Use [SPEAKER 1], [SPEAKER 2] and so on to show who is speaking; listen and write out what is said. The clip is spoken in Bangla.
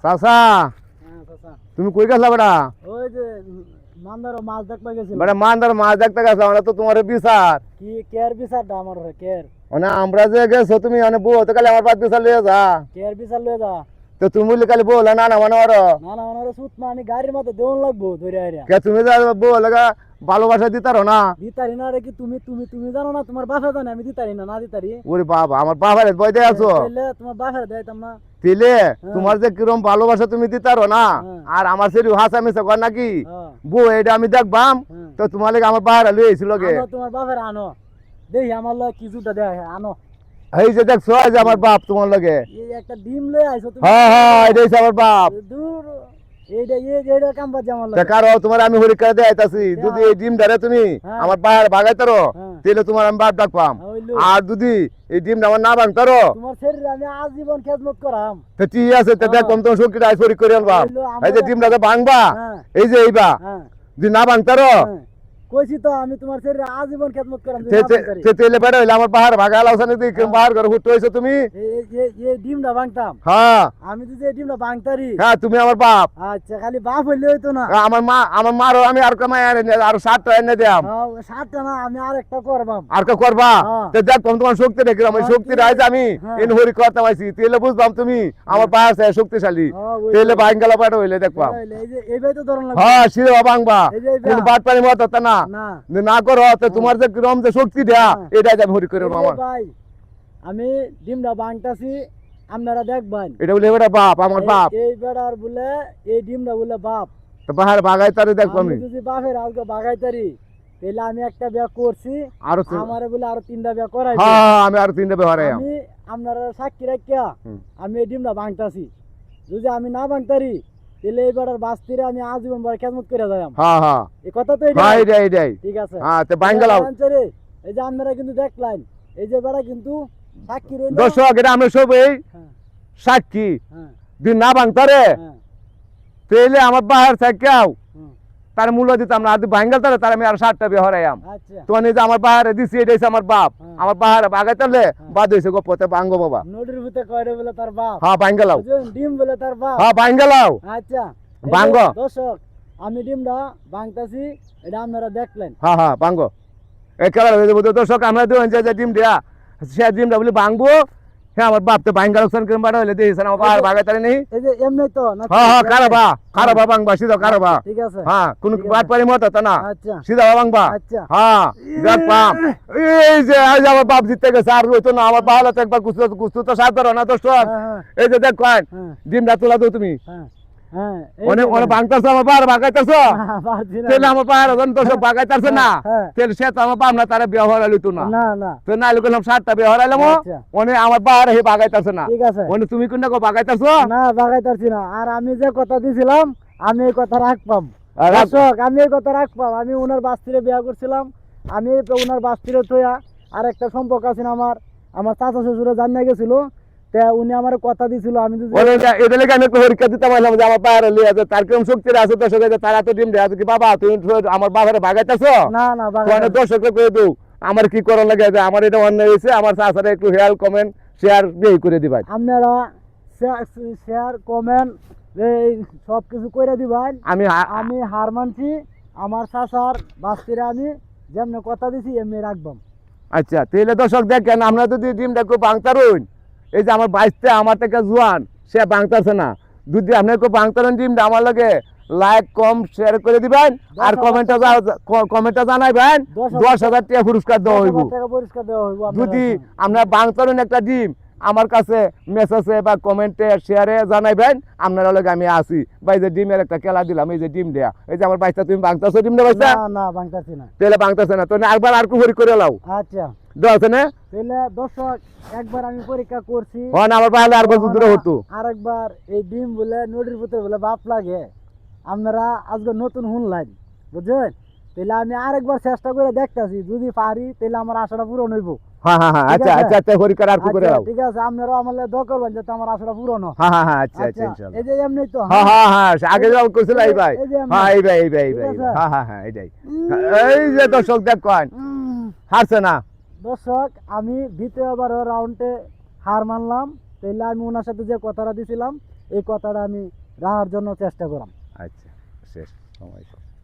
[SPEAKER 1] চাচা তুমি কই গেছলা বেটা?
[SPEAKER 2] ওই যে মান্দার মাছ দেখতে গেছিলাম।
[SPEAKER 1] বেটা মান্দার মাছ দেখতে গেছলা, মানে তো তোমার বিচার
[SPEAKER 2] কি কেয়ার বিচারটা আমার হয় কেয়ার।
[SPEAKER 1] মানে আমরা যে গেছো তুমি মানে বউ তো কালে আমার বাদ বিচার লিয়ে যা।
[SPEAKER 2] কেয়ার বিচার লয়ে যা।
[SPEAKER 1] তো তুমি বললে কালে বউ না না মানে
[SPEAKER 2] না না ওনারে সুত মানে গাড়ির মধ্যে দেওয়ান লাগবো ধরে আইরা।
[SPEAKER 1] কে তুমি যা বউ লাগা ভালোবাসা দিতারো না?
[SPEAKER 2] দিতারি না রে, কি তুমি তুমি তুমি জানো না তোমার বাসা জানে আমি দিতারি না, না দিতারি।
[SPEAKER 1] ওরে বাবা, আমার বাবার বই দিয়ে আছো
[SPEAKER 2] তাইলে তোমার বাসা দেইতাম না।
[SPEAKER 1] তিলে তোমার যে কিরম ভালোবাসা তুমি দিতারো না, আর আমার সেরি হাসা মিশা কর নাকি বউ এটা আমি দেখবাম। তো তোমার লাগে আমার বাহারা লই আইছিল গে।
[SPEAKER 2] তোমার বাপের আনো দেখি আমার লয় কি জুটা দেয় আনো।
[SPEAKER 1] এই যে দেখছো এই যে আমার বাপ তোমার লাগে
[SPEAKER 2] এই একটা ডিম লয়ে আইছো তুমি।
[SPEAKER 1] হ্যাঁ হ্যাঁ এটাই আমার বাপ।
[SPEAKER 2] দূর এইটা এইটা কাম বাজে আমার লয়।
[SPEAKER 1] কারো তোমার আমি হরিকা দিয়ে আইতাছি, যদি এই ডিম ধরে তুমি আমার বাহার ভাগাইতারো তাহলে তোমার আমি বাপ ডাকবাম। আর যদি এই ডিমটা আমার না ভাঙতারো
[SPEAKER 2] তোমার শরীরে আমি আজীবন খেদমত করাম।
[SPEAKER 1] তো ঠিক আছে, তো দেখবাম তোমার শক্তিটা আইসরি করে আনবাম। এই যে ডিমটা তো ভাঙবা, এই যে এইবা যদি না ভাঙতারো
[SPEAKER 2] কইছি তো আমি তোমার শরীরে আজীবন খেদমত করাম।
[SPEAKER 1] তেলে বেড়া হইলে আমার বাহার ভাগা লাউসানি দিই বাহার ঘরে হুট হইছো তুমি।
[SPEAKER 2] এই ডিমটা ভাঙতাম।
[SPEAKER 1] হ্যাঁ
[SPEAKER 2] আমি যদি এই ডিমটা ভাঙতারি।
[SPEAKER 1] হ্যাঁ তুমি আমার বাপ।
[SPEAKER 2] আচ্ছা খালি বাপ হইলে হইতো না।
[SPEAKER 1] আমার মারও আমি আর কমাই আর 7টা এনে দিয়াম।
[SPEAKER 2] 7টা না আমি আরেকটা করবাম।
[SPEAKER 1] আর কে করবা? তো দেখ তোমার শক্তি দেখলাম, ওই শক্তি রাইজ আমি ইন হরি করতে পাইছি তেলে বুঝবাম তুমি আমার বাহার চাই শক্তিশালী। তেলে ভাঙ্গালা পাটা হইলে দেখবাম।
[SPEAKER 2] এই যে এইভাবে তো ধরন লাগবে।
[SPEAKER 1] হ্যাঁ শিরো ভাঙবা, কিন্তু বাট পানি মত না না করো। তো তোমার যে কিরম যে শক্তি দেয়া এটাই আমি হরি করে আমার
[SPEAKER 2] ভাই। আমি ডিমটা ভাঙতাছি আপনারা দেখবেন।
[SPEAKER 1] এটা বলে বেটা বাপ আমার বাপ।
[SPEAKER 2] এই বেড়ার বলে এই ডিমটা বলে বাপ।
[SPEAKER 1] তো বাহার ভাগাইতারে দেখবো আমি।
[SPEAKER 2] যদি বাপের আজকে ভাগাইতারি তাহলে আমি একটা বিয়া করছি,
[SPEAKER 1] আর
[SPEAKER 2] আমারে বলে আরো 3টা বিয়া করাই।
[SPEAKER 1] হ্যাঁ আমি আর 3টা বিয়া করাই।
[SPEAKER 2] আমি আপনারা সাক্ষী রাখিয়া আমি এই ডিমটা ভাঙতাছি। যদি আমি না ভাঙতারি তাহলে এই বেড়ার বাস্তিরে আমি আজীবন ভর খেদমত করে যাইম।
[SPEAKER 1] হ্যাঁ হ্যাঁ
[SPEAKER 2] এই কথা তো
[SPEAKER 1] এইটাই
[SPEAKER 2] ঠিক আছে।
[SPEAKER 1] হ্যাঁ তো ভাঙ্গালাও।
[SPEAKER 2] এই যে আপনারা কিন্তু দেখলেন এই যে বেড়া কিন্তু সাক্ষী রইল।
[SPEAKER 1] দর্শক এটা আমরা সবাই সাক্ষী। দিন না ভাঙতারে তাহলে আমার বাহার থাকাও তার মূল্য দিতাম না। আর ভাঙ্গাল তারে তার আমি আর 7টা বিয়ে হরাইয়াম। তোমার নিজে আমার বাহারে দিছি এটাই আমার বাপ। আমার বাহারে ভাগাইতারলে বাদ হইছে গপতে ভাঙ্গো বাবা।
[SPEAKER 2] নদীর ভিতরে কয়রে বলে তার বাপ।
[SPEAKER 1] হ্যাঁ ভাঙ্গালাও।
[SPEAKER 2] ডিম বলে তার বাপ।
[SPEAKER 1] হ্যাঁ ভাঙ্গালাও।
[SPEAKER 2] আচ্ছা
[SPEAKER 1] ভাঙ্গো।
[SPEAKER 2] দর্শক আমি ডিমটা ভাঙতাছি, এটা আপনারা দেখলেন।
[SPEAKER 1] হ্যাঁ হ্যাঁ ভাঙ্গো। একেবারে দর্শক আমরা দেবেন যে ডিম দেয়া সে ডিমটা বলি ভাঙবো। হ্যাঁ আমার বাপ তো ভাঙ্গা লোকসান কিরম বাড়া হইলে দিয়েছেন আমার বাহার ভাগাইতারে নেই।
[SPEAKER 2] এই যে এমনি তো না।
[SPEAKER 1] হ্যাঁ হ্যাঁ কারাবা ভাঙবা সিধা কারাবা।
[SPEAKER 2] ঠিক আছে।
[SPEAKER 1] হ্যাঁ কোন বাদ পারি মত তা না।
[SPEAKER 2] আচ্ছা
[SPEAKER 1] সিধা ভাঙবা।
[SPEAKER 2] আচ্ছা
[SPEAKER 1] হ্যাঁ দেখ পাম এই যে আজ আমার বাপ জিতে গেছে আর হইতো না। আমার বাহালা তো একবার কুস্তু তো সাথ ধরো না দর্শক। এই যে দেখ কয় ডিমটা তোলা দাও তুমি। অনেক ভাঙতেছো আমার বাহার ভাগাইতেছো তাহলে আমার বাহার দর্শক ভাগাইতেছে না তাহলে সে তো আমার বাপ না তারা বিয়ে হরাইতো না। তো না গেলাম 7টা বিয়ে হরাইলাম অনেক আমার বাহার হে ভাগাইতেছে না।
[SPEAKER 2] ঠিক আছে
[SPEAKER 1] অনেক তুমি কোনটা ভাগাইতেছো
[SPEAKER 2] না? ভাগাইতাছি না। আর আমি যে কথা দিছিলাম আমি এই কথা রাখবাম। দর্শক আমি এই কথা রাখবাম। আমি ওনার বাস্তিরে বিয়া করছিলাম। আমি ওনার বাস্তিরে থইয়া আর একটা সম্পর্ক আছে আমার চাচা শ্বশুরে জানিয়ে গেছিল। উনি আমার কথা দিছিল আমি যদি
[SPEAKER 1] এটা লেগে আমি পরীক্ষা দিতে পারলাম যে আমার বাহার লিয়ে আছে তার কিরম শক্তি আছে দর্শক। তারা তো ডিম দেয় কি বাবা তুমি আমার বাবারে ভাগাইতেছো
[SPEAKER 2] না না
[SPEAKER 1] দর্শককে করে দেও আমার কি করা লাগে যে আমার এটা অন্যায় হয়েছে। আমার চাচারা একটু হেয়ার কমেন্ট শেয়ার দিয়ে করে দিবেন।
[SPEAKER 2] আপনারা শেয়ার কমেন্ট এই সব কিছু করে দিবেন। আমি হার মানছি। আমার চাচার বাস্তিরে আমি যেমনি কথা দিছি এমনি রাখবাম।
[SPEAKER 1] আচ্ছা তাহলে দর্শক দেখেন আমরা যদি ডিমটা কেউ ভাঙতারুন, এই যে আমার বাইশটা আমার থেকে জোয়ান সে ভাঙতাছে না। যদি আপনি কেউ ভাঙতারেন ডিমটা আমার লাগে লাইক কম শেয়ার করে দিবেন আর কমেন্টটা জানাইবেন। 10,000 টাকা পুরস্কার দেওয়া হইব। যদি আমরা ভাঙতারেন একটা ডিম আমার কাছে মেসেজে বা কমেন্টে শেয়ারে জানাইবেন আপনারা লগে আমি আসি। ভাই যে ডিমের একটা খেলা দিলাম এই যে ডিম দেয়া এই যে আমার বাইশটা তুমি ভাঙতাছো ডিমটা বাইশটা?
[SPEAKER 2] না ভাঙতাছি না।
[SPEAKER 1] তাহলে ভাঙতাছে না তো একবার আর কুহরি করে লাও।
[SPEAKER 2] আচ্ছা
[SPEAKER 1] দেওয়া না
[SPEAKER 2] তাহলে দর্শক একবার আমি পরীক্ষা করছি।
[SPEAKER 1] হ্যাঁ আমার বাইরে আর বছর দূরে হতো।
[SPEAKER 2] আরেকবার এই ডিম বলে নদীর ভিতরে বলে বাপ লাগে আপনারা আজকে নতুন শুনলেন বুঝছেন। তাহলে আমি আরেকবার চেষ্টা করে দেখতেছি যদি পারি তাহলে আমার আশাটা পূরণ হইব।
[SPEAKER 1] হ্যাঁ হ্যাঁ আচ্ছা আচ্ছা আচ্ছা পরীক্ষা আর করে দাও।
[SPEAKER 2] ঠিক আছে আপনারা আমারে দোয়া করবেন যাতে আমার আশাটা পূরণ হয়।
[SPEAKER 1] হ্যাঁ হ্যাঁ আচ্ছা আচ্ছা ইনশাআল্লাহ।
[SPEAKER 2] এই যে এমনি তো
[SPEAKER 1] হ্যাঁ হ্যাঁ হ্যাঁ আগে যাও কইছিল এই ভাই। হ্যাঁ এই ভাই হ্যাঁ হ্যাঁ হ্যাঁ এইটাই। এই যে দর্শক দেখ কয় হারছে না।
[SPEAKER 2] দর্শক আমি দ্বিতীয়বার রাউন্ডে হার মানলাম। তাহলে আমি ওনার সাথে যে কথাটা দিছিলাম এই কথাটা আমি রাখার জন্য চেষ্টা করাম।
[SPEAKER 1] আচ্ছা শেষ সময় শেষ।